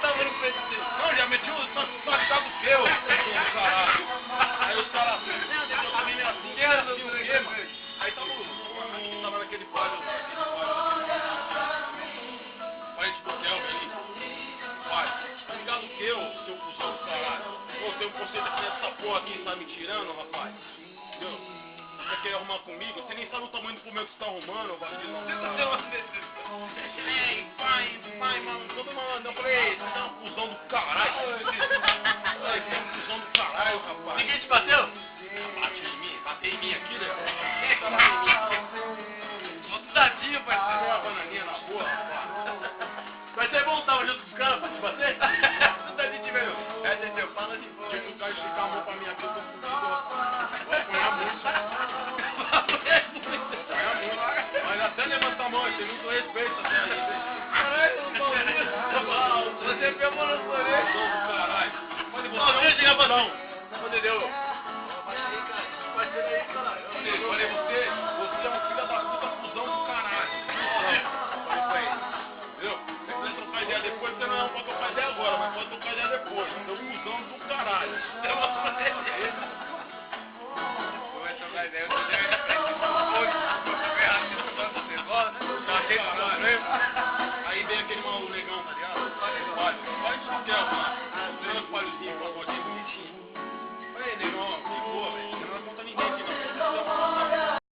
tava no peito dele. Não, já meti o ligado do que, ô? Caralho. Aí os caras, eu também meio assim, Que era assim, o do quê, mano? Aí tava naquele palio, pai de hotel ali. Pai, tá ligado o que, ô, seu cuzão do caralho? Ô, tem um conceito aqui nessa porra aqui, tá me tirando, rapaz? Entendeu? Você quer arrumar comigo? Você nem sabe o tamanho do pulmão que você tá arrumando, ô vacilo. Ei, pai, mano, todo malandrão. Eu falei, você tá um cuzão do caralho. Você é um cuzão do caralho, rapaz. Ninguém te bateu? Batei em mim aqui, né? Você tadinho, Bateu parceiro. uma bananinha na boa, rapaz. Mas você voltava junto com os caras pra te bater? Você tá de velho. É, entendeu? Fala de boa. Tinha que o cara esticar a mão pra mim aqui, eu tô fudido. Vou apanhar muito. Apanhar muito. Mas até levantar a mão, tem muito respeito até aí. Caralho, você pegou a mão na sua orelha. Caralho. Mas Você chegar pra não. Onde deu?